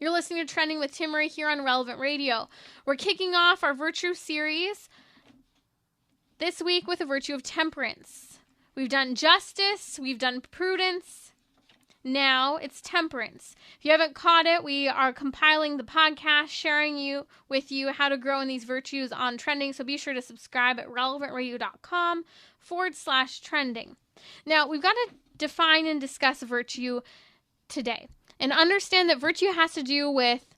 You're listening to Trending with Timmerie here on Relevant Radio. We're kicking off our Virtue series this week with the Virtue of Temperance. We've done justice, we've done prudence, now it's temperance. If you haven't caught it, we are compiling the podcast, sharing with you how to grow in these virtues on Trending, so be sure to subscribe at relevantradio.com/trending. Now, we've got to define and discuss virtue today. And understand that virtue has to do with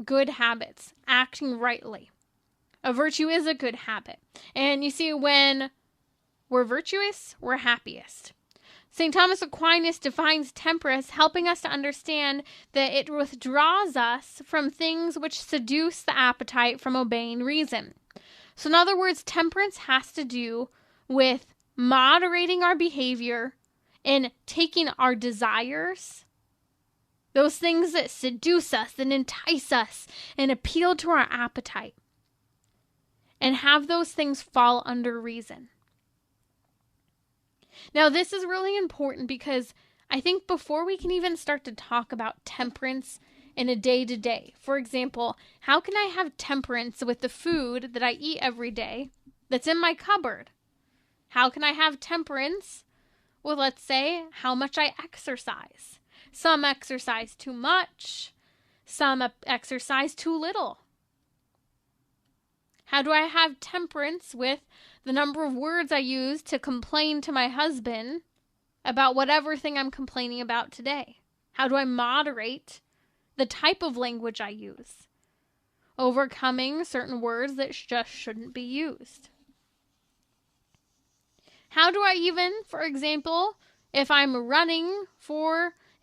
good habits, acting rightly. A virtue is a good habit. And you see, when we're virtuous, we're happiest. St. Thomas Aquinas defines temperance, helping us to understand that it withdraws us from things which seduce the appetite from obeying reason. So in other words, temperance has to do with moderating our behavior and taking our desires, those things that seduce us and entice us and appeal to our appetite, and have those things fall under reason. Now, this is really important because I think before we can even start to talk about temperance in a day-to-day, for example, how can I have temperance with the food that I eat every day that's in my cupboard? How can I have temperance with, let's say, how much I exercise? Some exercise too much. Some exercise too little. How do I have temperance with the number of words I use to complain to my husband about whatever thing I'm complaining about today? How do I moderate the type of language I use, overcoming certain words that just shouldn't be used? How do I even, for example, if I'm running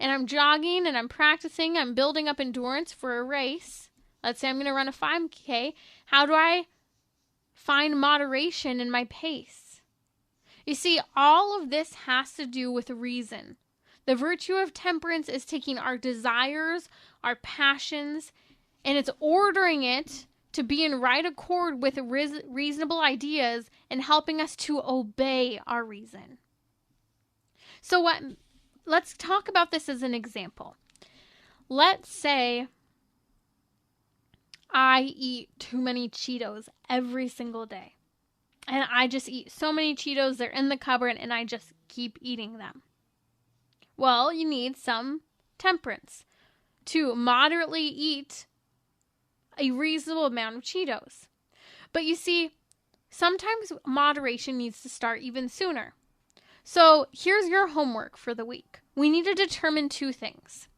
and I'm jogging and I'm practicing, I'm building up endurance for a race. Let's say I'm going to run a 5K. How do I find moderation in my pace? You see, all of this has to do with reason. The virtue of temperance is taking our desires, our passions, and it's ordering it to be in right accord with reasonable ideas and helping us to obey our reason. So let's talk about this as an example. Let's say I eat too many Cheetos every single day. And I just eat so many Cheetos, they're in the cupboard, and I just keep eating them. Well, you need some temperance to moderately eat a reasonable amount of Cheetos. But you see, sometimes moderation needs to start even sooner. So here's your homework for the week. We need to determine two things.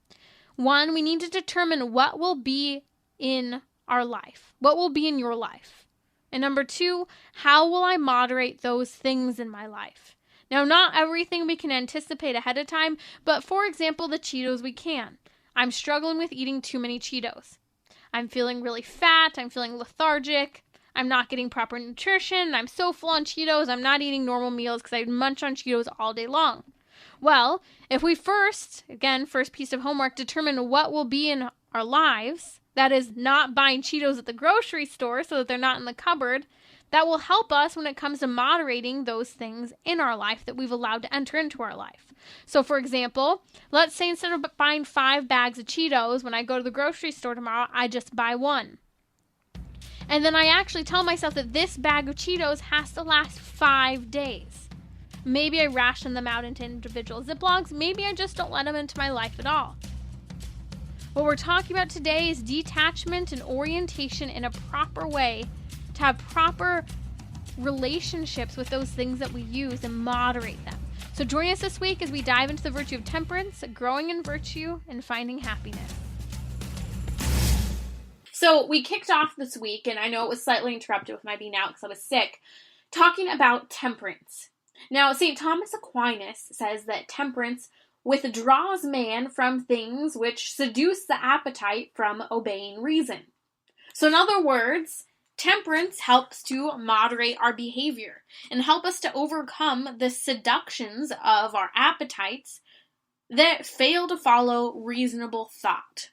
One, we need to determine what will be in our life. What will be in your life? And number two, how will I moderate those things in my life? Now, not everything we can anticipate ahead of time, but for example, the Cheetos we can. I'm struggling with eating too many Cheetos. I'm feeling really fat. I'm feeling lethargic. I'm not getting proper nutrition. I'm so full on Cheetos, I'm not eating normal meals because I munch on Cheetos all day long. Well, if we first piece of homework, determine what will be in our lives, that is not buying Cheetos at the grocery store so that they're not in the cupboard, that will help us when it comes to moderating those things in our life that we've allowed to enter into our life. So for example, let's say instead of buying 5 bags of Cheetos, when I go to the grocery store tomorrow, I just buy 1. And then I actually tell myself that this bag of Cheetos has to last 5 days. Maybe I ration them out into individual Ziplocs. Maybe I just don't let them into my life at all. What we're talking about today is detachment and orientation in a proper way to have proper relationships with those things that we use and moderate them. So join us this week as we dive into the virtue of temperance, growing in virtue, and finding happiness. So we kicked off this week, and I know it was slightly interrupted with my being out because I was sick, talking about temperance. Now, St. Thomas Aquinas says that temperance withdraws man from things which seduce the appetite from obeying reason. So in other words, temperance helps to moderate our behavior and help us to overcome the seductions of our appetites that fail to follow reasonable thought.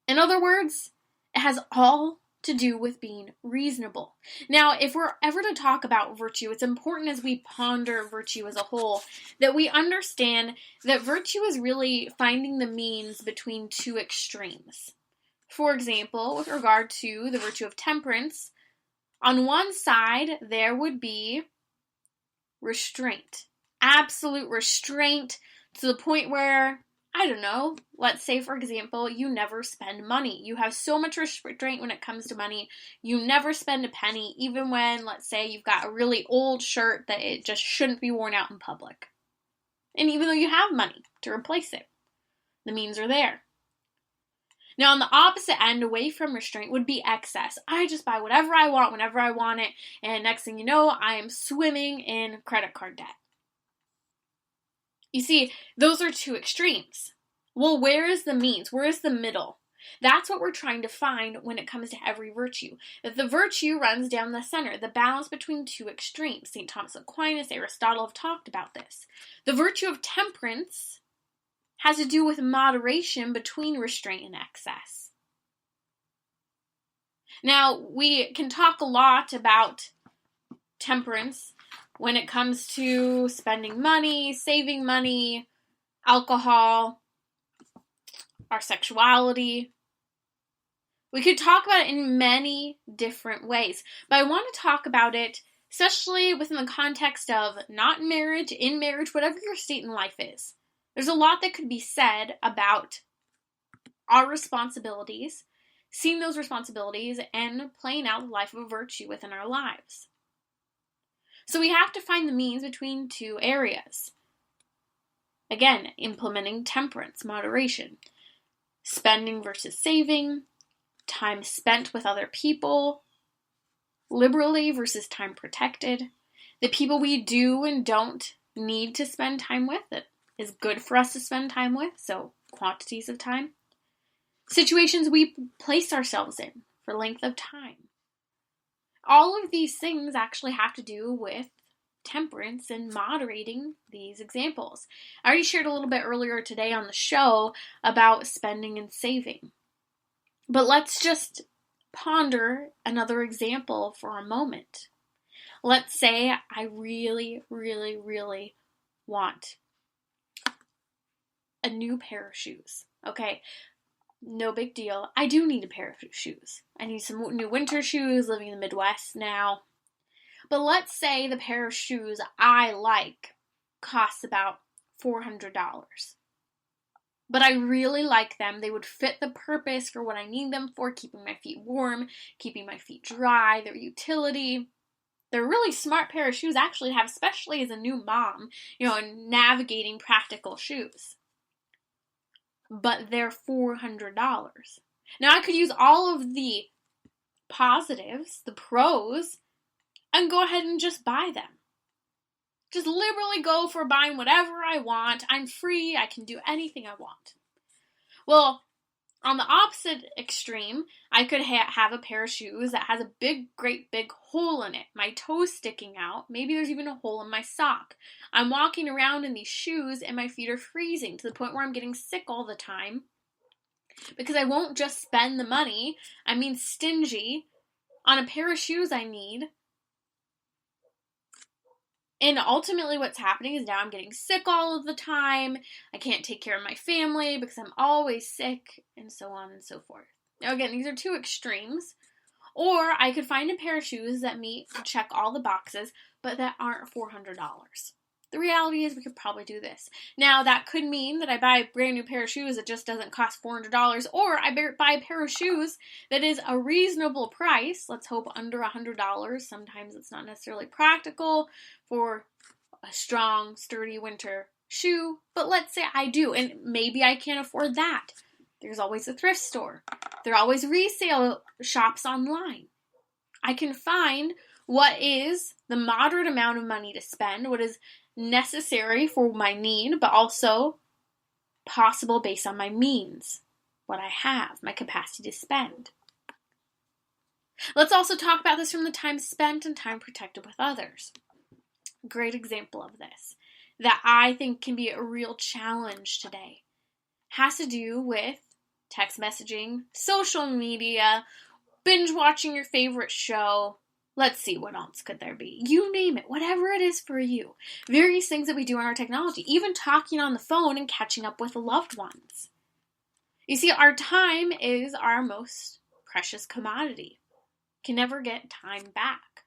In other words, it has all to do with being reasonable. Now, if we're ever to talk about virtue, it's important as we ponder virtue as a whole that we understand that virtue is really finding the means between two extremes. For example, with regard to the virtue of temperance, on one side there would be restraint. Absolute restraint to the point where, I don't know, let's say, for example, you never spend money. You have so much restraint when it comes to money. You never spend a penny, even when, let's say, you've got a really old shirt that it just shouldn't be worn out in public. And even though you have money to replace it, the means are there. Now, on the opposite end, away from restraint, would be excess. I just buy whatever I want, whenever I want it, and next thing you know, I am swimming in credit card debt. You see, those are two extremes. Well, where is the means? Where is the middle? That's what we're trying to find when it comes to every virtue. That the virtue runs down the center, the balance between two extremes. St. Thomas Aquinas, Aristotle have talked about this. The virtue of temperance has to do with moderation between restraint and excess. Now, we can talk a lot about temperance when it comes to spending money, saving money, alcohol, our sexuality. We could talk about it in many different ways, but I want to talk about it especially within the context of not in marriage, whatever your state in life is. There's a lot that could be said about our responsibilities, seeing those responsibilities, and playing out the life of a virtue within our lives. So we have to find the means between two areas. Again, implementing temperance, moderation, spending versus saving, time spent with other people, liberally versus time protected, the people we do and don't need to spend time with, it is good for us to spend time with, so quantities of time, situations we place ourselves in for length of time. All of these things actually have to do with temperance and moderating these examples. I already shared a little bit earlier today on the show about spending and saving. But let's just ponder another example for a moment. Let's say I really, really, really want a new pair of shoes. Okay, no big deal. I do need a pair of shoes. I need some new winter shoes, living in the Midwest now. But let's say the pair of shoes I like costs about $400. But I really like them. They would fit the purpose for what I need them for, keeping my feet warm, keeping my feet dry, their utility. They're a really smart pair of shoes actually to have, especially as a new mom, and navigating practical shoes. But they're $400. Now I could use all of the positives, the pros, and go ahead and just buy them. Just liberally go for buying whatever I want. I'm free. I can do anything I want. Well, on the opposite extreme, I could have a pair of shoes that has a great big hole in it. My toes sticking out. Maybe there's even a hole in my sock. I'm walking around in these shoes and my feet are freezing to the point where I'm getting sick all the time because I won't just spend the money, stingy, on a pair of shoes I need. And ultimately what's happening is now I'm getting sick all of the time. I can't take care of my family because I'm always sick, and so on and so forth. Now again, these are two extremes. Or I could find a pair of shoes that check all the boxes, but that aren't $400. The reality is we could probably do this. Now that could mean that I buy a brand new pair of shoes that just doesn't cost $400, or I buy a pair of shoes that is a reasonable price, let's hope under $100. Sometimes it's not necessarily practical for a strong, sturdy winter shoe, but let's say I do, and maybe I can't afford that. There's always a thrift store. There are always resale shops online. I can find what is the moderate amount of money to spend, what is necessary for my need, but also possible based on my means, what I have, my capacity to spend. Let's also talk about this from the time spent and time protected with others. Great example of this that I think can be a real challenge today has to do with text messaging, social media, binge watching your favorite show. Let's see, what else could there be? You name it, whatever it is for you. Various things that we do on our technology, even talking on the phone and catching up with loved ones. You see, our time is our most precious commodity. Can never get time back.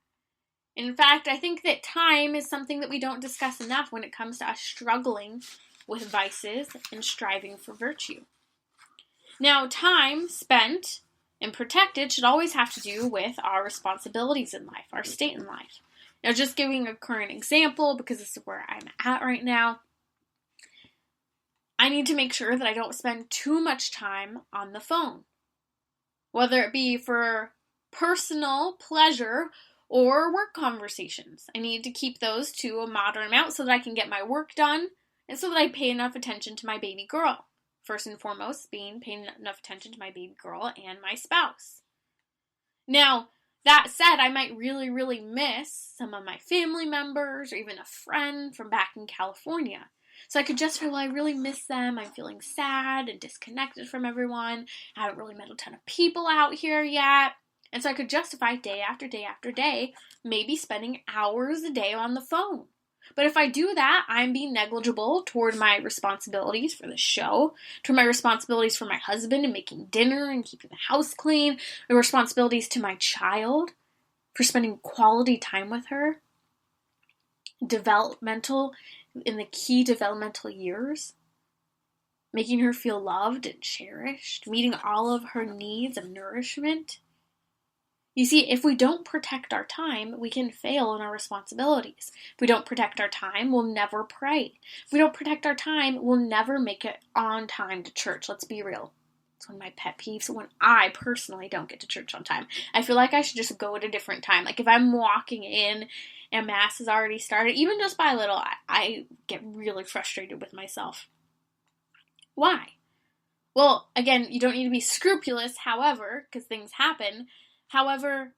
In fact, I think that time is something that we don't discuss enough when it comes to us struggling with vices and striving for virtue. Now, time spent and protected should always have to do with our responsibilities in life, our state in life. Now, just giving a current example, because this is where I'm at right now, I need to make sure that I don't spend too much time on the phone, whether it be for personal pleasure or work conversations. I need to keep those to a moderate amount so that I can get my work done and so that I pay enough attention to my baby girl. First and foremost, paying enough attention to my baby girl and my spouse. Now, that said, I might really, really miss some of my family members or even a friend from back in California. So I could just feel, well, I really miss them. I'm feeling sad and disconnected from everyone. I haven't really met a ton of people out here yet. And so I could justify day after day after day, maybe spending hours a day on the phone. But if I do that, I'm being negligible toward my responsibilities for the show, toward my responsibilities for my husband and making dinner and keeping the house clean, the responsibilities to my child for spending quality time with her, in the key developmental years, making her feel loved and cherished, meeting all of her needs of nourishment. You see, if we don't protect our time, we can fail in our responsibilities. If we don't protect our time, we'll never pray. If we don't protect our time, we'll never make it on time to church. Let's be real. It's one of my pet peeves when I personally don't get to church on time. I feel like I should just go at a different time. Like if I'm walking in and Mass has already started, even just by a little, I get really frustrated with myself. Why? Well, again, you don't need to be scrupulous, however, because things happen. However,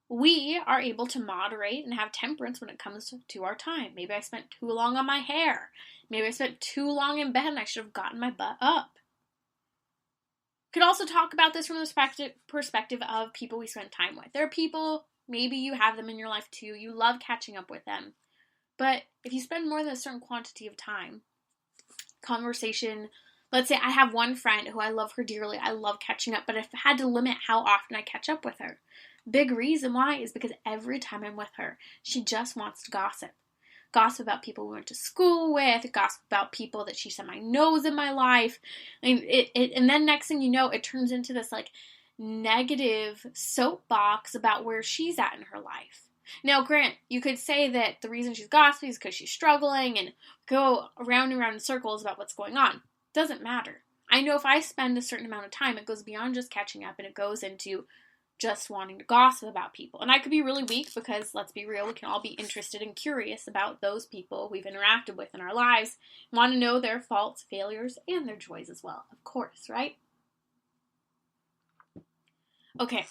we are able to moderate and have temperance when it comes to our time. Maybe I spent too long on my hair. Maybe I spent too long in bed and I should have gotten my butt up. Could also talk about this from the perspective of people we spend time with. There are people, maybe you have them in your life too, you love catching up with them. But if you spend more than a certain quantity of time, conversation, let's say I have one friend who I love her dearly, I love catching up, but if I had to limit how often I catch up with her, big reason why is because every time I'm with her, she just wants to gossip. Gossip about people we went to school with, gossip about people that she somehow knows in my life. And then next thing you know, it turns into this like negative soapbox about where she's at in her life. Now, Grant, you could say that the reason she's gossiping is because she's struggling and go around and around in circles about what's going on. Doesn't matter. I know if I spend a certain amount of time, it goes beyond just catching up and it goes into just wanting to gossip about people. And I could be really weak because, let's be real, we can all be interested and curious about those people we've interacted with in our lives, want to know their faults, failures, and their joys as well, of course, right? Okay,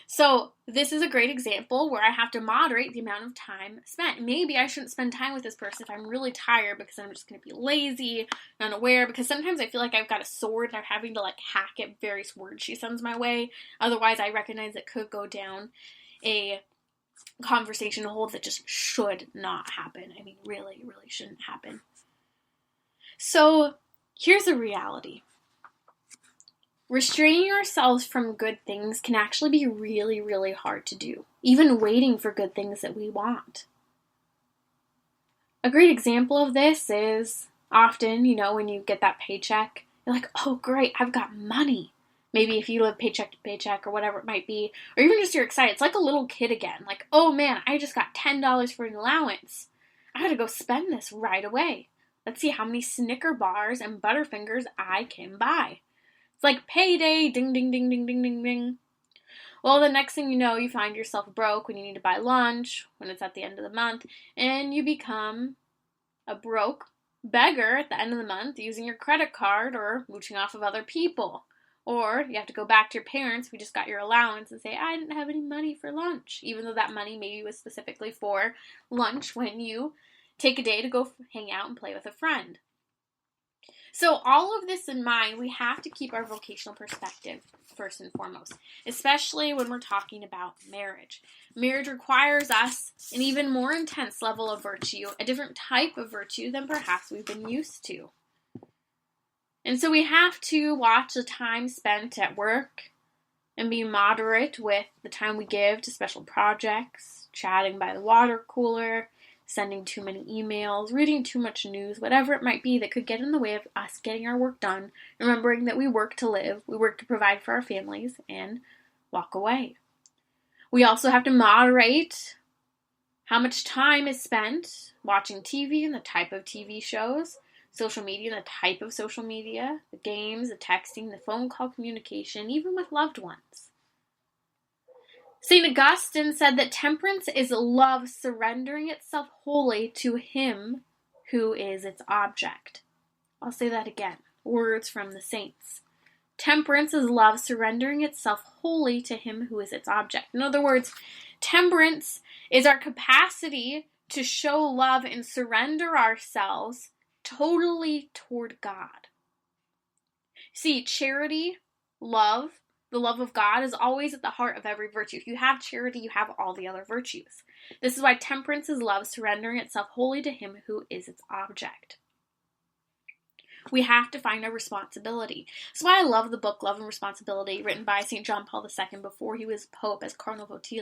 so this is a great example where I have to moderate the amount of time spent. Maybe I shouldn't spend time with this person if I'm really tired because I'm just going to be lazy and unaware, because sometimes I feel like I've got a sword and I'm having to like hack at various words she sends my way. Otherwise, I recognize it could go down a conversation hole that just should not happen. I mean, really, really shouldn't happen. So here's the reality. Restraining ourselves from good things can actually be really, really hard to do, even waiting for good things that we want. A great example of this is often, when you get that paycheck, you're like, oh great, I've got money. Maybe if you live paycheck to paycheck or whatever it might be, or even just you're excited. It's like a little kid again. Like, oh man, I just got $10 for an allowance. I gotta go spend this right away. Let's see how many Snicker bars and Butterfingers I can buy. It's like payday, ding, ding, ding, ding, ding, ding, ding. Well, the next thing you know, you find yourself broke when you need to buy lunch, when it's at the end of the month, and you become a broke beggar at the end of the month using your credit card or mooching off of other people. Or you have to go back to your parents who just got your allowance and say, I didn't have any money for lunch, even though that money maybe was specifically for lunch when you take a day to go hang out and play with a friend. So all of this in mind, we have to keep our vocational perspective first and foremost, especially when we're talking about marriage. Marriage requires us an even more intense level of virtue, a different type of virtue than perhaps we've been used to. And so we have to watch the time spent at work and be moderate with the time we give to special projects, chatting by the water cooler, sending too many emails, reading too much news, whatever it might be that could get in the way of us getting our work done, remembering that we work to live, we work to provide for our families, and walk away. We also have to moderate how much time is spent watching TV and the type of TV shows, social media and the type of social media, the games, the texting, the phone call communication, even with loved ones. St. Augustine said that temperance is love surrendering itself wholly to him who is its object. I'll say that again. Words from the saints. Temperance is love surrendering itself wholly to him who is its object. In other words, temperance is our capacity to show love and surrender ourselves totally toward God. See, charity, love, the love of God is always at the heart of every virtue. If you have charity, you have all the other virtues. This is why temperance is love, surrendering itself wholly to him who is its object. We have to find our responsibility. That's why I love the book Love and Responsibility, written by St. John Paul II before he was Pope as Cardinal Virtue.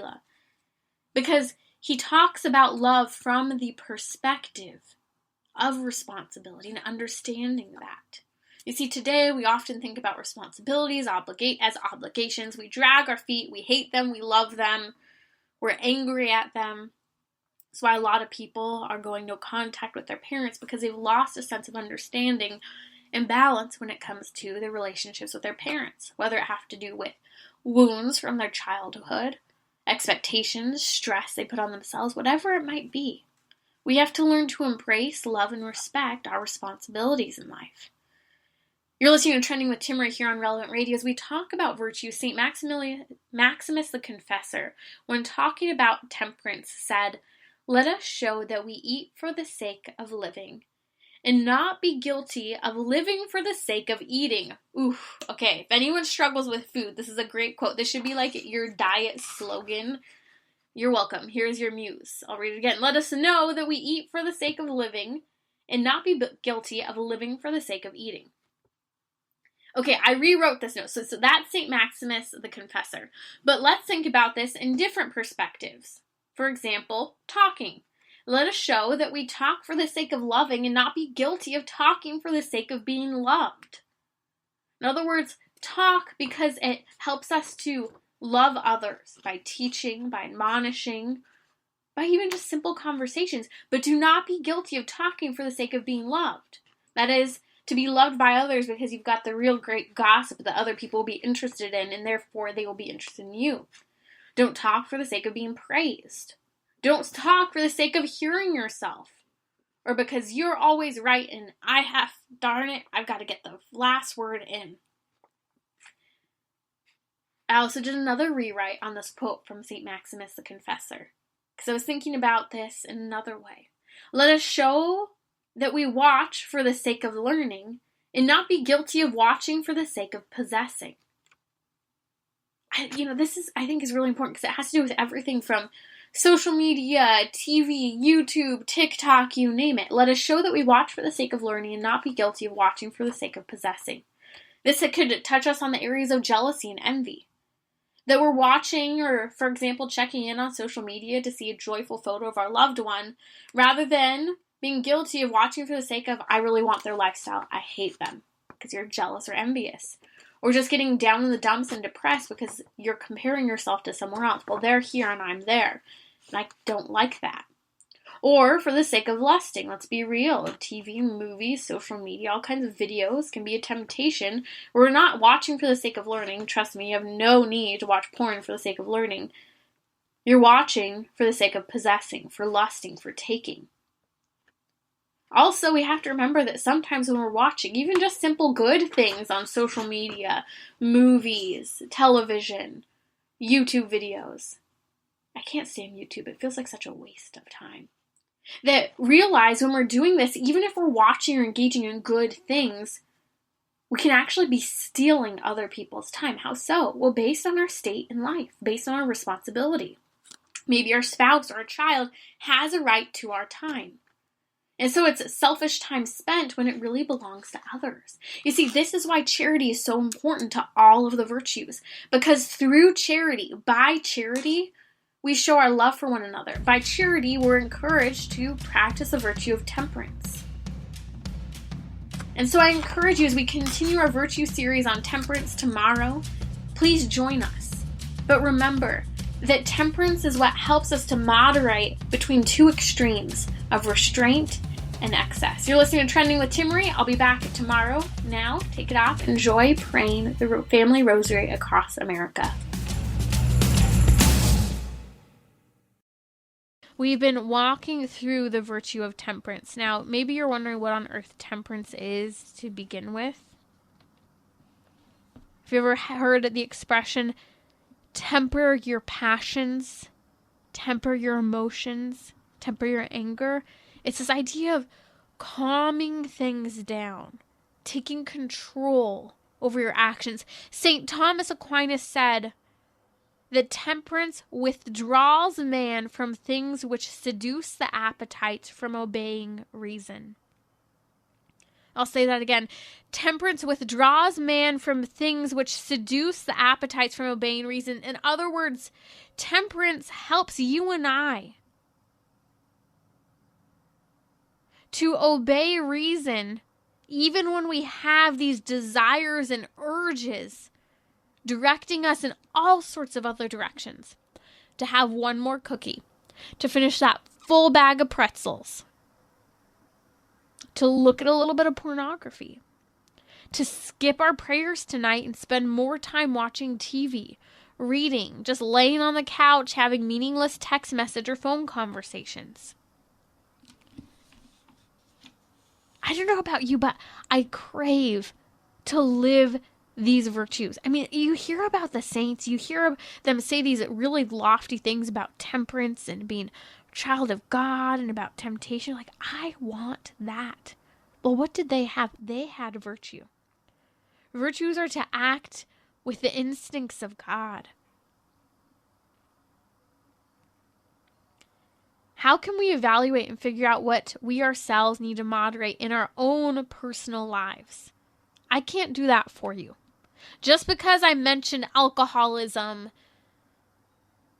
Because he talks about love from the perspective of responsibility and understanding that. You see, today we often think about responsibilities as obligations. We drag our feet, we hate them, we love them, we're angry at them. That's why a lot of people are going no contact with their parents because they've lost a sense of understanding and balance when it comes to their relationships with their parents, whether it have to do with wounds from their childhood, expectations, stress they put on themselves, whatever it might be. We have to learn to embrace, love, and respect our responsibilities in life. You're listening to Trending with Timmerie here on Relevant Radio. As we talk about virtue, St. Maximus the Confessor, when talking about temperance, said, "Let us show that we eat for the sake of living, and not be guilty of living for the sake of eating." Oof, okay, if anyone struggles with food, this is a great quote. This should be like your diet slogan. You're welcome. Here's your muse. I'll read it again. "Let us know that we eat for the sake of living, and not be guilty of living for the sake of eating." Okay, I rewrote this note. So that's St. Maximus the Confessor. But let's think about this in different perspectives. For example, talking. Let us show that we talk for the sake of loving and not be guilty of talking for the sake of being loved. In other words, talk because it helps us to love others by teaching, by admonishing, by even just simple conversations. But do not be guilty of talking for the sake of being loved. That is, to be loved by others because you've got the real great gossip that other people will be interested in, and therefore they will be interested in you. Don't talk for the sake of being praised. Don't talk for the sake of hearing yourself, or because you're always right and darn it, I've got to get the last word in. I also did another rewrite on this quote from St. Maximus the Confessor, because I was thinking about this in another way. Let us show that we watch for the sake of learning, and not be guilty of watching for the sake of possessing. This I think is really important because it has to do with everything from social media, TV, YouTube, TikTok, you name it. Let us show that we watch for the sake of learning and not be guilty of watching for the sake of possessing. This could touch us on the areas of jealousy and envy. That we're watching or, for example, checking in on social media to see a joyful photo of our loved one, rather than being guilty of watching for the sake of, I really want their lifestyle, I hate them, because you're jealous or envious. Or just getting down in the dumps and depressed because you're comparing yourself to somewhere else. Well, they're here and I'm there, and I don't like that. Or for the sake of lusting, let's be real. TV, movies, social media, all kinds of videos can be a temptation. We're not watching for the sake of learning. Trust me, you have no need to watch porn for the sake of learning. You're watching for the sake of possessing, for lusting, for taking. Also, we have to remember that sometimes when we're watching even just simple good things on social media, movies, television, YouTube videos. I can't stand YouTube. It feels like such a waste of time. That realize when we're doing this, even if we're watching or engaging in good things, we can actually be stealing other people's time. How so? Well, based on our state in life, based on our responsibility. Maybe our spouse or a child has a right to our time. And so it's selfish time spent when it really belongs to others. You see, this is why charity is so important to all of the virtues. Because through charity, by charity, we show our love for one another. By charity, we're encouraged to practice the virtue of temperance. And so I encourage you, as we continue our virtue series on temperance tomorrow, please join us. But remember that temperance is what helps us to moderate between two extremes of restraint and excess. You're listening to Trending with Timmerie. I'll be back tomorrow. Now, take it off. Enjoy praying the family rosary across America. We've been walking through the virtue of temperance. Now, maybe you're wondering what on earth temperance is to begin with. Have you ever heard the expression, temper your passions, temper your emotions, temper your anger? It's this idea of calming things down, taking control over your actions. St. Thomas Aquinas said that temperance withdraws man from things which seduce the appetites from obeying reason. I'll say that again. Temperance withdraws man from things which seduce the appetites from obeying reason. In other words, temperance helps you and I to obey reason even when we have these desires and urges directing us in all sorts of other directions. To have one more cookie, to finish that full bag of pretzels, to look at a little bit of pornography, to skip our prayers tonight and spend more time watching TV, reading, just laying on the couch having meaningless text message or phone conversations. I don't know about you, but I crave to live these virtues. I mean, you hear about the saints, you hear them say these really lofty things about temperance and being a child of God and about temptation. Like, I want that. Well, what did they have? They had virtue. Virtues are to act with the instincts of God. How can we evaluate and figure out what we ourselves need to moderate in our own personal lives? I can't do that for you. Just because I mentioned alcoholism,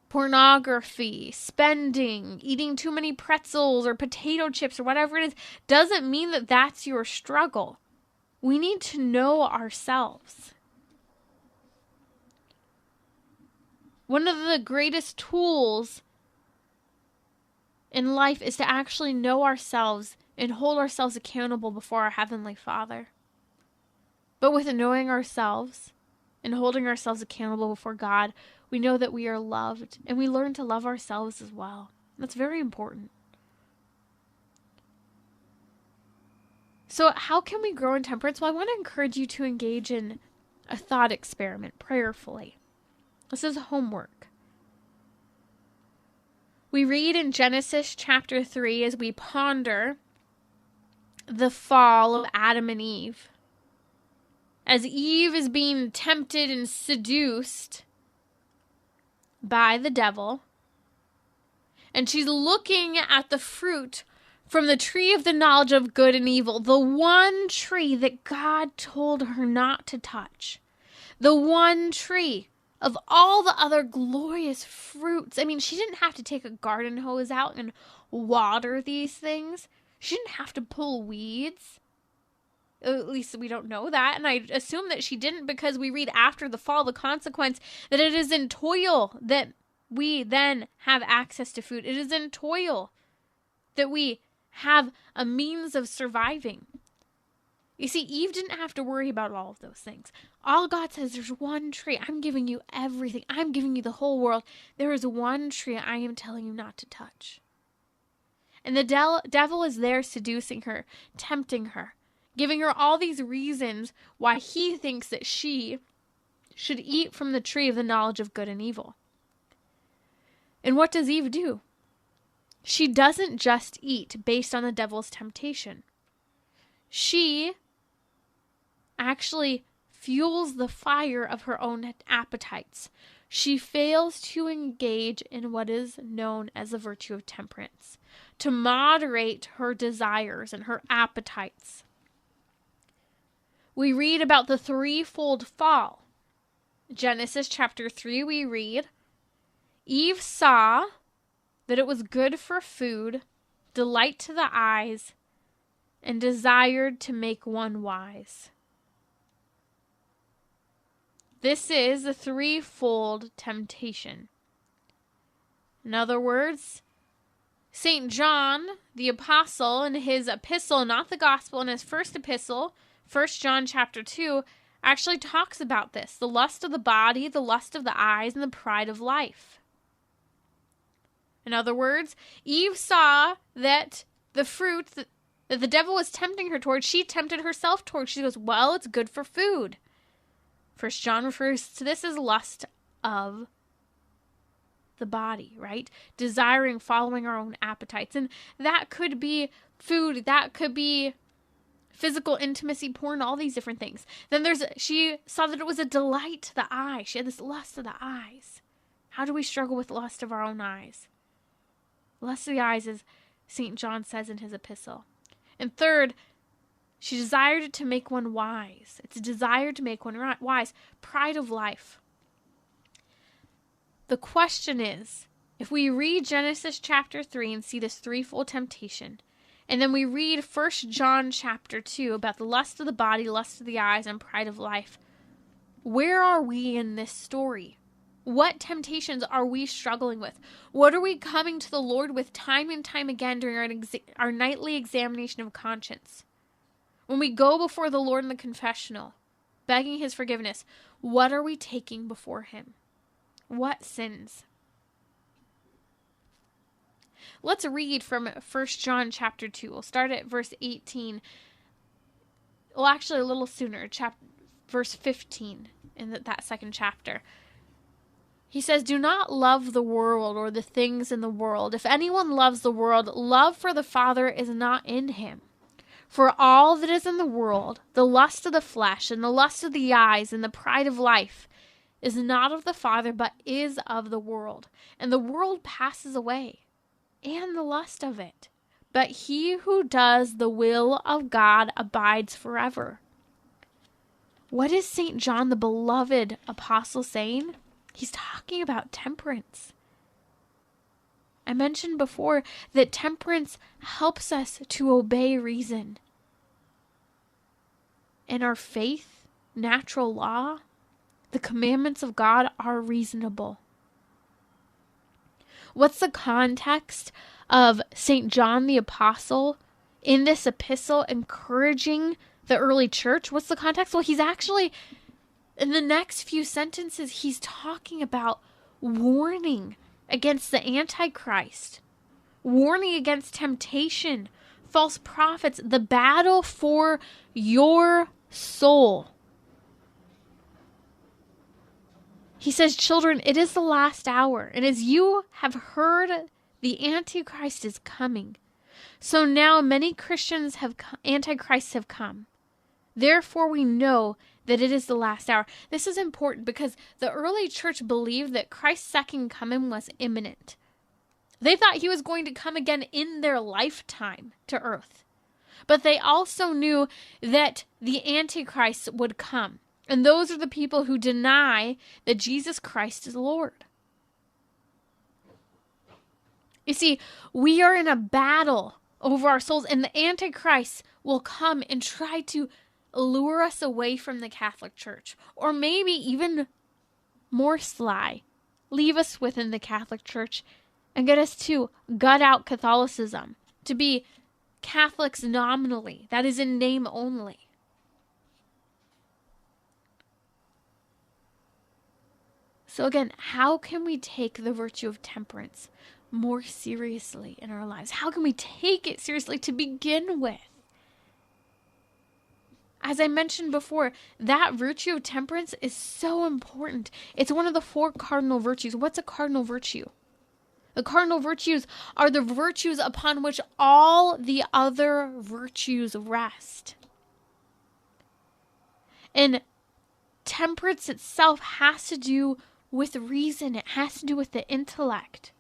pornography, spending, eating too many pretzels or potato chips or whatever it is, doesn't mean that that's your struggle. We need to know ourselves. One of the greatest tools in life is to actually know ourselves and hold ourselves accountable before our Heavenly Father. But with knowing ourselves and holding ourselves accountable before God, we know that we are loved and we learn to love ourselves as well. That's very important. So how can we grow in temperance? Well, I want to encourage you to engage in a thought experiment prayerfully. This is homework. We read in Genesis chapter 3 as we ponder the fall of Adam and Eve. As Eve is being tempted and seduced by the devil, and she's looking at the fruit from the tree of the knowledge of good and evil, the one tree that God told her not to touch, the one tree of all the other glorious fruits. I mean, she didn't have to take a garden hose out and water these things. She didn't have to pull weeds. At least we don't know that. And I assume that she didn't, because we read after the fall, the consequence, that it is in toil that we then have access to food. It is in toil that we have a means of surviving. You see, Eve didn't have to worry about all of those things. All God says, there's one tree. I'm giving you everything. I'm giving you the whole world. There is one tree I am telling you not to touch. And the devil is there seducing her, tempting her, giving her all these reasons why he thinks that she should eat from the tree of the knowledge of good and evil. And what does Eve do? She doesn't just eat based on the devil's temptation. She actually fuels the fire of her own appetites. She fails to engage in what is known as the virtue of temperance, to moderate her desires and her appetites. We read about the threefold fall. Genesis chapter 3, we read, Eve saw that it was good for food, delight to the eyes, and desired to make one wise. This is the threefold temptation. In other words, St. John, the apostle, in his epistle, not the gospel, in his first epistle, 1 John chapter 2, actually talks about this. The lust of the body, the lust of the eyes, and the pride of life. In other words, Eve saw that the fruit that the devil was tempting her towards, she tempted herself towards. She goes, well, it's good for food. 1 John refers to this as lust of the body, right? Desiring, following our own appetites. And that could be food, that could be physical intimacy, porn, all these different things. Then she saw that it was a delight to the eye. She had this lust of the eyes. How do we struggle with lust of our own eyes? Lust of the eyes, as St. John says in his epistle. And third, she desired to make one wise. It's a desire to make one wise. Pride of life. The question is, if we read Genesis chapter 3 and see this threefold temptation, and then we read 1 John chapter 2 about the lust of the body, lust of the eyes, and pride of life, where are we in this story? What temptations are we struggling with? What are we coming to the Lord with time and time again during our nightly examination of conscience? When we go before the Lord in the confessional, begging his forgiveness, what are we taking before him? What sins? Let's read from 1 John chapter 2. We'll start at verse 18. Well, actually a little sooner, verse 15 in that second chapter. He says, do not love the world or the things in the world. If anyone loves the world, love for the Father is not in him. For all that is in the world, the lust of the flesh and the lust of the eyes and the pride of life, is not of the Father, but is of the world. And the world passes away, and the lust of it. But he who does the will of God abides forever. What is St. John, the beloved apostle, saying? He's talking about temperance. I mentioned before that temperance helps us to obey reason. In our faith, natural law, the commandments of God are reasonable. What's the context of St. John the Apostle in this epistle encouraging the early church? What's the context? Well, he's actually, in the next few sentences, he's talking about warning against the Antichrist, warning against temptation, false prophets, the battle for your soul. He says, children, it is the last hour, and as you have heard, the Antichrist is coming. So now many Antichrists have come. Therefore we know that it is the last hour. This is important because the early church believed that Christ's second coming was imminent. They thought he was going to come again in their lifetime to earth. But they also knew that the Antichrist would come. And those are the people who deny that Jesus Christ is Lord. You see, we are in a battle over our souls, and the Antichrist will come and try to lure us away from the Catholic Church, or maybe even more sly, leave us within the Catholic Church and get us to gut out Catholicism, to be Catholics nominally, that is in name only. So again, how can we take the virtue of temperance more seriously in our lives? How can we take it seriously to begin with? As I mentioned before, that virtue of temperance is so important. It's one of the 4 cardinal virtues. What's a cardinal virtue? The cardinal virtues are the virtues upon which all the other virtues rest. And temperance itself has to do with reason. It has to do with the intellect.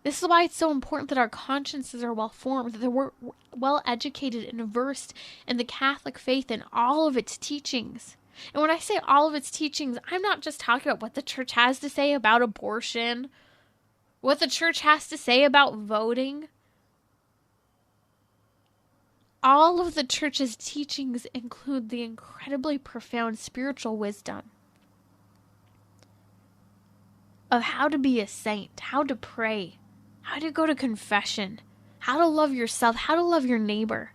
This is why it's so important that our consciences are well formed, that we're well educated and versed in the Catholic faith and all of its teachings. And when I say all of its teachings, I'm not just talking about what the church has to say about abortion, what the church has to say about voting. All of the church's teachings include the incredibly profound spiritual wisdom of how to be a saint, how to pray, how to go to confession, how to love yourself, how to love your neighbor.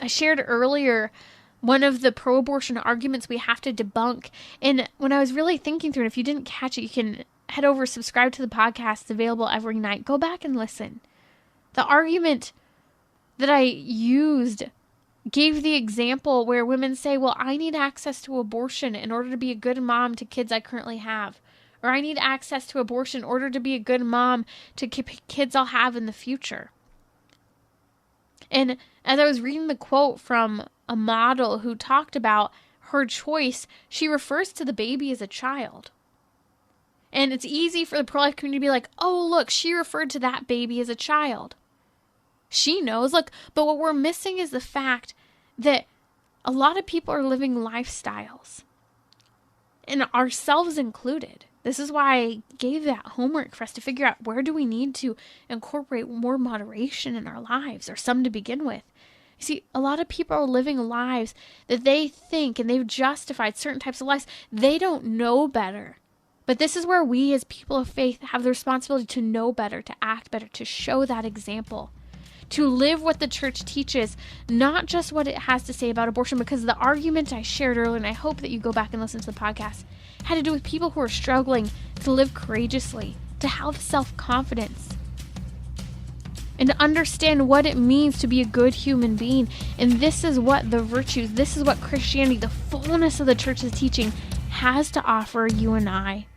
I shared earlier one of the pro-abortion arguments we have to debunk. And when I was really thinking through it, if you didn't catch it, you can head over, subscribe to the podcast. It's available every night. Go back and listen. The argument that I used gave the example where women say, well, I need access to abortion in order to be a good mom to kids I currently have. Or I need access to abortion in order to be a good mom to kids I'll have in the future. And as I was reading the quote from a model who talked about her choice, she refers to the baby as a child. And it's easy for the pro-life community to be like, oh, look, she referred to that baby as a child. She knows, look, but what we're missing is the fact that a lot of people are living lifestyles, and ourselves included. This is why I gave that homework for us to figure out where do we need to incorporate more moderation in our lives, or some to begin with. You see, a lot of people are living lives that they think, and they've justified certain types of lives. They don't know better. But this is where we as people of faith have the responsibility to know better, to act better, to show that example, to live what the church teaches, not just what it has to say about abortion, because the argument I shared earlier, and I hope that you go back and listen to the podcast, had to do with people who are struggling to live courageously, to have self-confidence, and to understand what it means to be a good human being. And this is what the virtues, this is what Christianity, the fullness of the church's teaching, has to offer you and I.